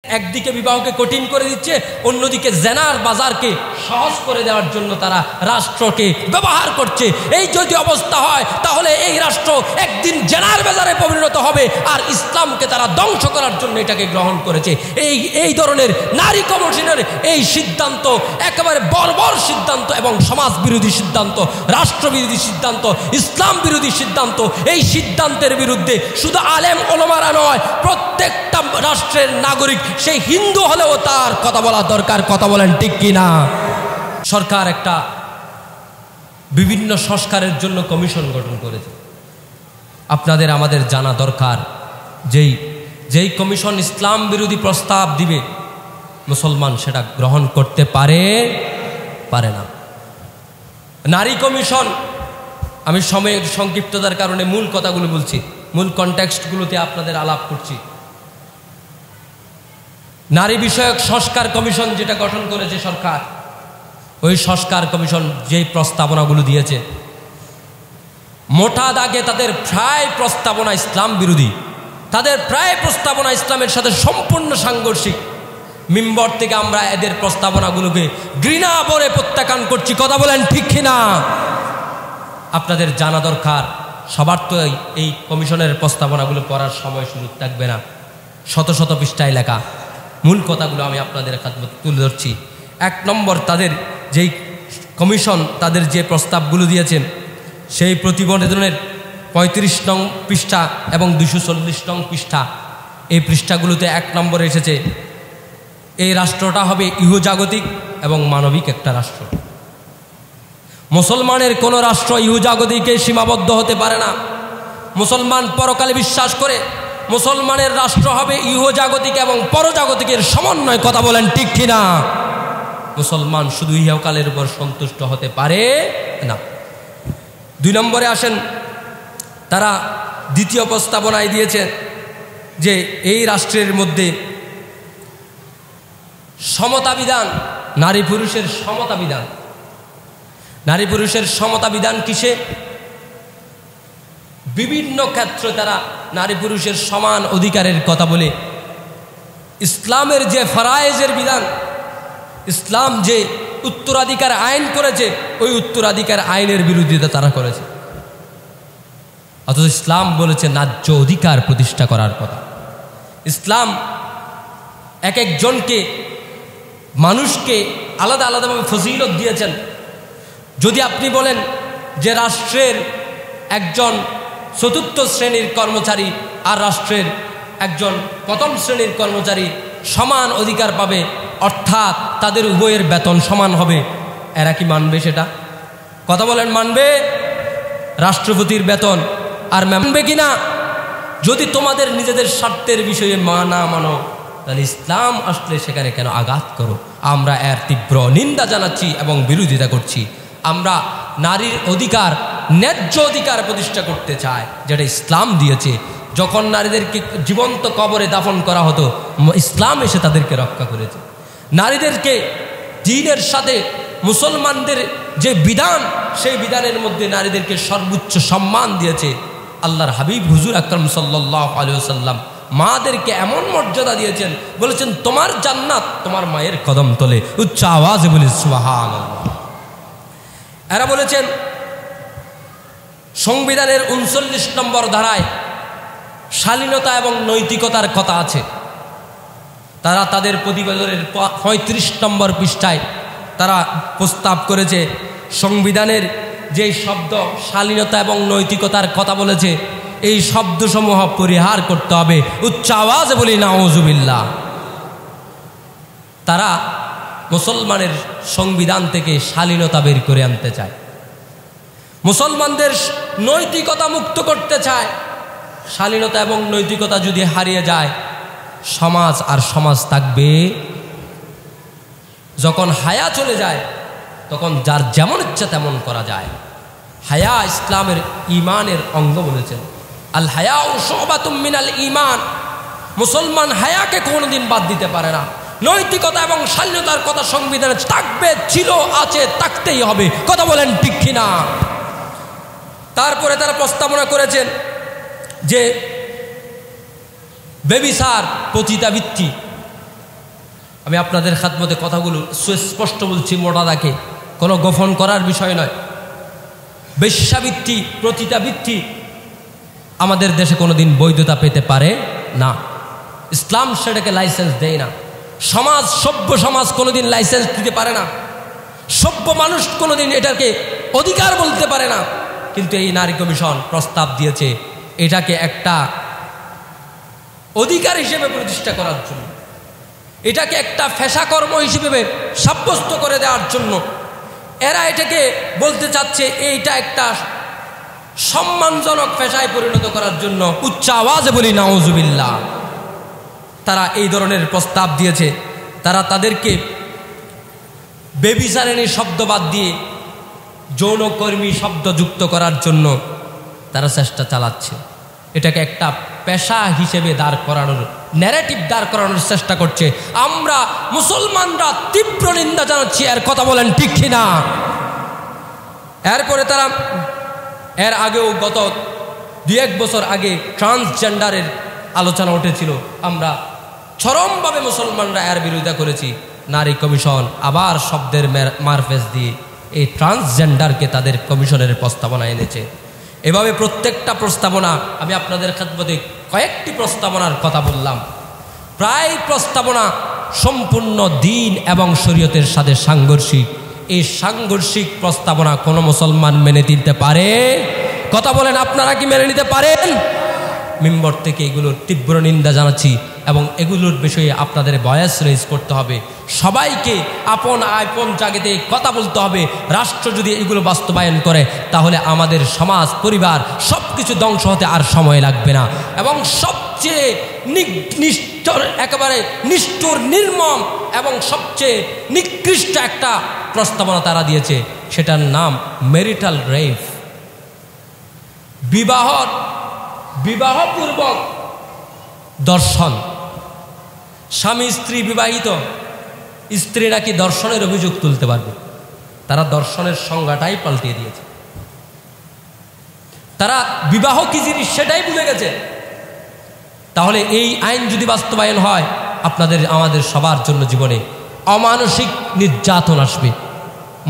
একদিকে বিবাহকে কঠিন করে দিচ্ছে, অন্যদিকে জেনার বাজারকে সহজ করে দেওয়ার জন্য তারা রাষ্ট্রকে ব্যবহার করছে। এই যদি অবস্থা হয় তাহলে এই রাষ্ট্র একদিন জেনার বাজারে পরিণত হবে, আর ইসলামকে তারা ধ্বংস করার জন্য এটাকে গ্রহণ করেছে। এই ধরনের নারী কমিশনের এই সিদ্ধান্ত একেবারে বর্বর সিদ্ধান্ত এবং সমাজ বিরোধী সিদ্ধান্ত, রাষ্ট্রবিরোধী সিদ্ধান্ত, ইসলাম বিরোধী সিদ্ধান্ত। এই সিদ্ধান্তের বিরুদ্ধে শুধু আলেম ওলামারা নয়, প্রত্যেকটা রাষ্ট্রের নাগরিক, সেই হিন্দু হলেও তার কথা বলা দরকার। কথা বলেন ঠিক কিনা? সরকার একটা বিভিন্ন সংস্কারের জন্য কমিশন গঠন করেছে। আপনাদের আমাদের জানা দরকার, যেই কমিশন ইসলাম বিরোধী প্রস্তাব দিবে মুসলমান সেটা গ্রহণ করতে পারে না। নারী কমিশন, আমি সময়ের সংক্ষিপ্ততার কারণে মূল কথাগুলো বলছি, মূল কনটেক্সটগুলোতে আপনাদের আলাপ করছি। নারী বিষয়ক সংস্কার কমিশন যেটা গঠন করেছে সরকার, ওই সংস্কার কমিশন যেই প্রস্তাবনাগুলো দিয়েছে, মোটা দাগে তাদের প্রায় প্রস্তাবনা ইসলাম বিরোধী, তাদের প্রায় প্রস্তাবনা ইসলামের সাথে সম্পূর্ণ সাংঘর্ষিক। মিম্বর থেকে আমরা এদের প্রস্তাবনাগুলোকে ঘৃণা ভরে প্রত্যাখ্যান করছি। কথা বলেন ঠিক কিনা? আপনাদের জানা দরকার, সবার তো এই কমিশনের প্রস্তাবনাগুলো পড়ার সময় সুযোগ থাকবে না, শত শত পৃষ্ঠায় লেখা। মূল কথাগুলো আমি আপনাদের কাছে তুলে ধরছি। 1 নম্বর, তাদের যেই কমিশন তাদের যে প্রস্তাবগুলো দিয়েছেন, সেই প্রতিবেদনের 35 নং পৃষ্ঠা এবং 240 নং পৃষ্ঠা, এই পৃষ্ঠাগুলোতে 1 নম্বরে এসেছে এই রাষ্ট্রটা হবে ইহজাগতিক এবং মানবিক একটা রাষ্ট্র। মুসলমানের কোন রাষ্ট্র ইহজাগতিকে সীমাবদ্ধ হতে পারে না। মুসলমান পরকালে বিশ্বাস করে, মুসলমানের রাষ্ট্র হবে ইহজাগতিক এবং পরজাগতিকের সমন্বয়। কথা বলেন ঠিক কিনা? মুসলমান শুধু ইহকালের উপর সন্তুষ্ট হতে পারে না। 2 নম্বরে আসেন, তারা দ্বিতীয় প্রস্তাবনায় দিয়েছে যে এই রাষ্ট্রের মধ্যে সমতা বিধান, নারী পুরুষের সমতা বিধান। নারী পুরুষের সমতা বিধান কিসে? বিভিন্ন ক্ষেত্রে তারা নারী পুরুষের সমান অধিকারের কথা বলে ইসলামের যে ফরায়েজের বিধান, ইসলাম যে উত্তরাধিকার আইন করেছে, ওই উত্তরাধিকার আইনের বিরোধিতা তারা করেছে। অথচ ইসলাম বলেছে ন্যায্য অধিকার প্রতিষ্ঠা করার কথা। ইসলাম এক একজনকে, মানুষকে আলাদা আলাদাভাবে ফজিলত দিয়েছেন। যদি আপনি বলেন যে রাষ্ট্রের একজন 4র্থ শ্রেণীর কর্মচারী আর রাষ্ট্রের একজন 1ম শ্রেণীর কর্মচারী সমান অধিকার পাবে, অর্থাৎ তাদের উভয়ের বেতন সমান হবে, এরা কি মানবে সেটা? কথা বলেন, মানবে? রাষ্ট্রপতির বেতন আর মানবে কি না? যদি তোমাদের নিজেদের স্বার্থের বিষয়ে না মানো, তাহলে ইসলাম আসলে সেখানে কেন আঘাত করো? আমরা এর তীব্র নিন্দা জানাচ্ছি এবং বিরোধিতা করছি। আমরা নারীর অধিকার, ন্যায্য অধিকার প্রতিষ্ঠা করতে চাই, যেটা ইসলাম দিয়েছে। যখন নারীদেরকে জীবন্ত কবরে দাফন করা হতো, ইসলাম এসে তাদেরকে রক্ষা করেছে। নারীদেরকে দ্বীনের সাথে মুসলমানদের যে বিধান, সেই বিধানের মধ্যে নারীদেরকে সর্বোচ্চ সম্মান দিয়েছে। আল্লাহর হাবিব হুজুর আকরাম সাল্লাল্লাহু আলাইহি ওয়াসাল্লাম মাদেরকে এমন মর্যাদা দিয়েছেন, বলেছেন তোমার জান্নাত তোমার মায়ের কদম তলে। উচ্চ আওয়াজে বলি সুবহানাল্লাহ। এরা বলেছেন সংবিধানের 39 নম্বর ধারায় শালীনতা এবং নৈতিকতার কথা আছে। তারা তাদের প্রতিবেদনের 35 নম্বর পৃষ্ঠায় তারা প্রস্তাব করেছে সংবিধানের যে শব্দ শালীনতা এবং নৈতিকতার কথা বলেছে, এই শব্দসমূহ পরিহার করতে হবে। উচ্চ আওয়াজে বলি নাউজুবিল্লাহ। তারা মুসলমানের সংবিধান থেকে শালীনতা বের করে আনতে চায়, মুসলমানদের নৈতিকতা মুক্ত করতে চায়। শালীনতা এবং নৈতিকতা যদি হারিয়ে যায়, সমাজ আর সমাজ থাকবে। যখন হায়া চলে যায়, তখন যার যেমন ইচ্ছা তেমন করা যায়। হায়া ইসলামের ইমানের অঙ্গ বলেছেন, আল হায়াউ শুবাতুম মিনাল ঈমান। মুসলমান হায়াকে কোনোদিন বাদ দিতে পারে না। নৈতিকতা এবং শালীনতার কথা সংবিধানে থাকবে, ছিল, আছে, থাকতেই হবে। কথা বলেন ঠিক কিনা? তারপরে তারা প্রস্তাবনা করেছেন যে ব্যভিচার, পতিতাবৃত্তি, আমি আপনাদের খাদমতে কথাগুলো সুস্পষ্ট বলছি, মোটা দাগে, কোনো গোপন করার বিষয় নয়। বেশ্যাবৃত্তি, প্রতিতাবৃত্তি আমাদের দেশে কোনোদিন বৈধতা পেতে পারে না। ইসলাম সেটাকে লাইসেন্স দেয় না। সমাজ, সভ্য সমাজ কোনোদিন লাইসেন্স দিতে পারে না। সভ্য মানুষ কোনোদিন এটাকে অধিকার বলতে পারে না। কিন্তু এই নারী কমিশন প্রস্তাব দিয়েছে এটাকে একটা অধিকার হিসেবে প্রতিষ্ঠা করার জন্য, এটাকে একটা পেশাকর্ম হিসেবে সাব্যস্ত করে দেওয়ার জন্য। এরা এটাকে বলতে চাচ্ছে এইটা একটা সম্মানজনক পেশায় পরিণত করার জন্য। উচ্চ আওয়াজে বলি নাউজুবিল্লাহ। তারা এই ধরনের প্রস্তাব দিয়েছে। তারা তাদেরকে বেবিচারিণী শব্দ বাদ দিয়ে যৌনকর্মী শব্দ যুক্ত করার জন্য তারা চেষ্টা চালাচ্ছে। এটাকে একটা পেশা হিসেবে দাঁড় করানোর, ন্যারেটিভ দাঁড় করানোর চেষ্টা করছে। আমরা মুসলমানরা তীব্র নিন্দা জানাচ্ছি। এর কথা বলেন ঠিক কিনা? এরপরে তারা এর আগেও গত 2-1 বছর আগে ট্রান্সজেন্ডারের আলোচনা উঠেছিল। আমরা চরমভাবে মুসলমানরা এর বিরোধিতা করেছি। নারী কমিশন আবার শব্দের মারফেজ দিয়ে এই ট্রান্সজেন্ডারকে তাদের কমিশনের প্রস্তাবনা এনেছে। এভাবে প্রত্যেকটা প্রস্তাবনা, আমি আপনাদের খেদমতে কয়েকটি প্রস্তাবনার কথা বললাম। প্রায় প্রস্তাবনা সম্পূর্ণ দ্বীন এবং শরীয়তের সাথে সাংঘর্ষিক। এই সাংঘর্ষিক প্রস্তাবনা কোনো মুসলমান মেনে নিতে পারে? কথা বলেন, আপনারা কি মেনে নিতে পারেন? মিম্বর থেকে এগুলোর তীব্র নিন্দা জানাচ্ছি এবং এগুলোর বিষয়ে আপনাদের ভয়েস রেজ করতে হবে। সবাইকে আপন জায়গাতে কথা বলতে হবে। রাষ্ট্র যদি এগুলো বাস্তবায়ন করে তাহলে আমাদের সমাজ, পরিবার সব কিছু ধ্বংস হতে আর সময় লাগবে না। এবং সবচেয়ে নিষ্ঠুর, একেবারে নিষ্ঠুর, নির্মম এবং সবচেয়ে নিকৃষ্ট একটা প্রস্তাবনা তারা দিয়েছে, সেটার নাম ম্যারিটাল রেপ। বিবাহপূর্বক দর্শন। স্বামী স্ত্রী বিবাহিত, স্ত্রী নাকি দর্শনের অভিযোগ তুলতে পারবে। তারা দর্শনের সংজ্ঞাটাই পাল্টিয়ে দিয়েছে। তারা বিবাহ কি জিনিস সেটাই ভুলে গেছে। তাহলে এই আইন যদি বাস্তবায়ন হয়, আপনাদের আমাদের সবার জন্য জীবনে অমানসিক নির্যাতন আসবে।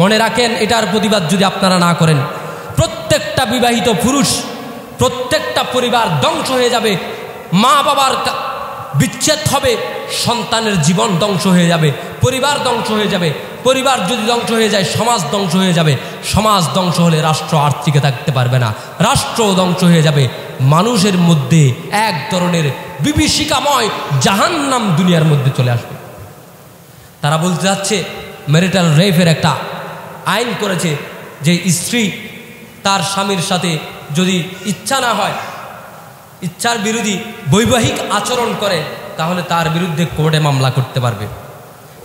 মনে রাখেন, এটার প্রতিবাদ যদি আপনারা না করেন, প্রত্যেকটা বিবাহিত পুরুষ, প্রত্যেকটা পরিবার ধ্বংস হয়ে যাবে। মা বাবার বিচ্ছেদ হবে, সন্তানের জীবন ধ্বংস হয়ে যাবে, পরিবার ধ্বংস হয়ে যাবে। পরিবার যদি ধ্বংস হয়ে যায়, সমাজ ধ্বংস হয়ে যাবে। সমাজ ধ্বংস হলে রাষ্ট্র আর টিকে থাকতে পারবে না। রাষ্ট্র ধ্বংস হয়ে যাবে। মানুষের মধ্যে এক ধরনের বিভীষিকাময় জাহান্নাম দুনিয়ার মধ্যে চলে আসবে। তারা বলতে যাচ্ছে ম্যারিটাল রেপের একটা আইন করেছে যে স্ত্রী তার স্বামীর সাথে যদি ইচ্ছা না হয়, ইচ্ছার বিরোধী বৈবাহিক আচরণ করে, তাহলে তার বিরুদ্ধে কোর্টে মামলা করতে পারবে।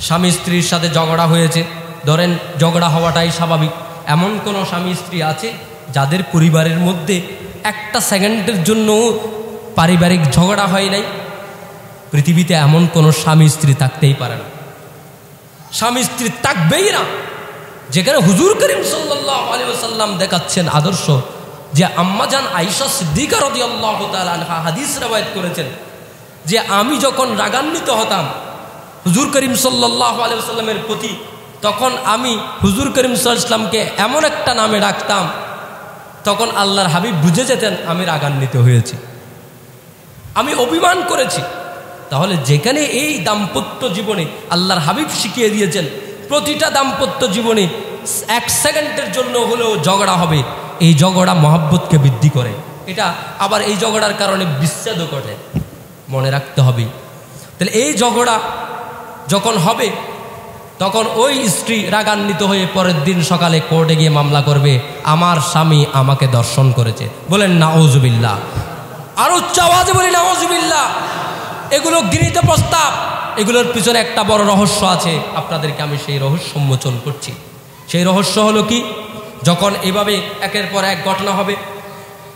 স্বামী স্ত্রীর সাথে ঝগড়া হয়েছে, ধরেন ঝগড়া হওয়াটাই স্বাভাবিক। এমন কোনো স্বামী স্ত্রী আছে যাদের পরিবারের মধ্যে একটা সেকেন্ডের জন্য পারিবারিক ঝগড়া হয় নাই? পৃথিবীতে এমন কোনো স্বামী স্ত্রী থাকতেই পারে না। স্বামী স্ত্রী থাকবেই না। যেখানে হুজুর করিম সাল্লাল্লাহু আলাইহি ওয়াসাল্লাম দেখাচ্ছেন আদর্শ, যে আম্মাজান আয়েশা সিদ্দিকা রাদিয়াল্লাহু তাআলা আনহা হাদিস রওয়ায়াত করেছেন যে আমি যখন রাগান্বিত হতাম হুজুর করিম সাল্লাল্লাহু আলাইহি ওয়াসাল্লামের প্রতি, তখন আমি হুজুর করিম সাল্লাল্লাহু আলাইহি ওয়াসাল্লামকে এমন একটা নামে ডাকতাম, তখন আল্লাহর হাবিব বুঝে যেতেন আমি রাগান্বিত হয়েছি, আমি অভিমান করেছি। তাহলে যেখানে এই দাম্পত্য জীবনে আল্লাহর হাবিব শিখিয়ে দিয়েছেন প্রতিটা দাম্পত্য জীবনে 1 সেকেন্ডের জন্য হলেও ঝগড়া হবে, এই ঝগড়া মহব্বতকে বৃদ্ধি করে। এটা আবার এই ঝগড়ার কারণে বিচ্ছেদও ঘটে, মনে রাখতে হবে। তাহলে এই ঝগড়া যখন হবে, তখন ওই স্ত্রী রাগান্বিত হয়ে পরের দিন সকালে কোর্টে গিয়ে মামলা করবে, আমার স্বামী আমাকে দর্শন করেছে। বলেন নাউজুবিল্লাহ। আর উচ্চ আওয়াজে বলি নাউজুবিল্লাহ। এগুলো গৃহীত প্রস্তাব, এগুলোর পিছনে একটা বড় রহস্য আছে। আপনাদেরকে আমি সেই রহস্য উন্মোচন করছি। সেই রহস্য হলো কি, যখন এভাবে একের পর এক ঘটনা হবে,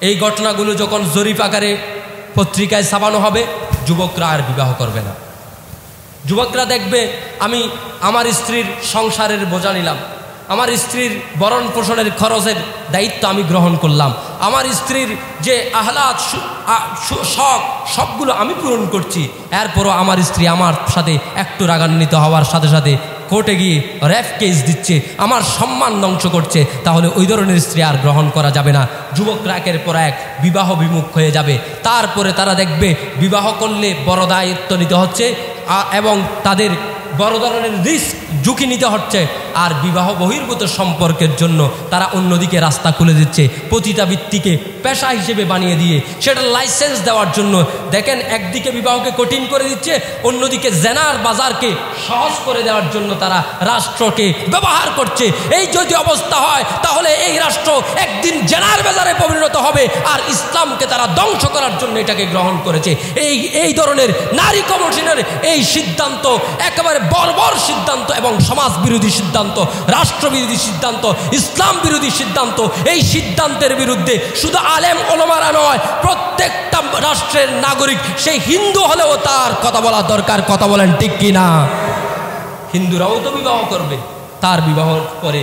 এই ঘটনাগুলো যখন জরিপ আকারে পত্রিকায় ছাপানো হবে, যুবকরা আর বিবাহ করবে না। যুবকরা দেখবে আমি আমার স্ত্রীর সংসারের বোঝা নিলাম, আমার স্ত্রীর ভরণ পোষণের খরচের দায়িত্ব আমি গ্রহণ করলাম, আমার স্ত্রীর যে আহ্লাদ শখ সবগুলো আমি পূরণ করছি, এরপরও আমার স্ত্রী আমার সাথে একটু রাগান্বিত হওয়ার সাথে সাথে কোর্টে গিয়ে রেপ কেস দিচ্ছে, আমার সম্মান ধ্বংস করছে, তাহলে ওই ধরনের স্ত্রী আর গ্রহণ করা যাবে না। যুবকরা একের পর এক বিবাহ বিমুখ হয়ে যাবে। তারপরে তারা দেখবে বিবাহ করলে বড় দায়িত্ব নিতে হচ্ছে এবং তাদের বড় ধরনের রিস্ক ঝুঁকি নিতে হচ্ছে, আর বিবাহ বহির্ভূত সম্পর্কের জন্য তারা অন্যদিকে রাস্তা খুলে দিচ্ছে। পতিতাবৃত্তিকে পেশা হিসেবে বানিয়ে দিয়ে সেটা লাইসেন্স দেওয়ার জন্য দেখেন একদিকে বিবাহকে কঠিন করে দিচ্ছে, অন্যদিকে জেনার বাজারকে সহজ করে দেওয়ার জন্য তারা রাষ্ট্রকে ব্যবহার করছে। এই যদি অবস্থা হয় তাহলে এই রাষ্ট্র একদিন জেনার বাজারে পরিণত হবে, আর ইসলামকে তারা ধ্বংস করার জন্য এটাকে গ্রহণ করেছে। এই ধরনের নারী কমিশনের এই সিদ্ধান্ত একেবারে বর্বর সিদ্ধান্ত এবং সমাজ বিরোধী সিদ্ধান্ত, রাষ্ট্রবিরোধী সিদ্ধান্ত, ইসলাম বিরোধী সিদ্ধান্ত। এই সিদ্ধান্তের বিরুদ্ধে শুধু আলেম ওলামারা নয়, প্রত্যেকটা রাষ্ট্রের নাগরিক, সেই হিন্দু হলেও তার কথা বলা দরকার। কথা বলেন ঠিক কিনা? হিন্দুরাও তো বিবাহ করবে, তার বিবাহ করে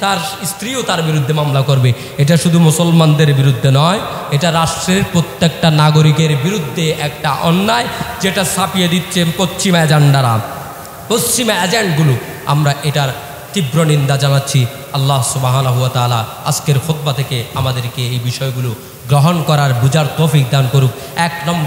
তার স্ত্রীও তার বিরুদ্ধে মামলা করবে। এটা শুধু মুসলমানদের বিরুদ্ধে নয়, এটা রাষ্ট্রের প্রত্যেকটা নাগরিকের বিরুদ্ধে একটা অন্যায়, যেটা ছাপিয়ে দিচ্ছে পশ্চিমা এজেন্ডারা, পশ্চিমা এজেন্টগুলো। আমরা এটার তীব্র নিন্দা জানাচ্ছি। আল্লাহ সুবহানাহু ওয়া তাআলা আজকের খুতবা থেকে আমাদেরকে এই বিষয়গুলো গ্রহণ করার বুঝার তৌফিক দান করুক। 1 নম্বর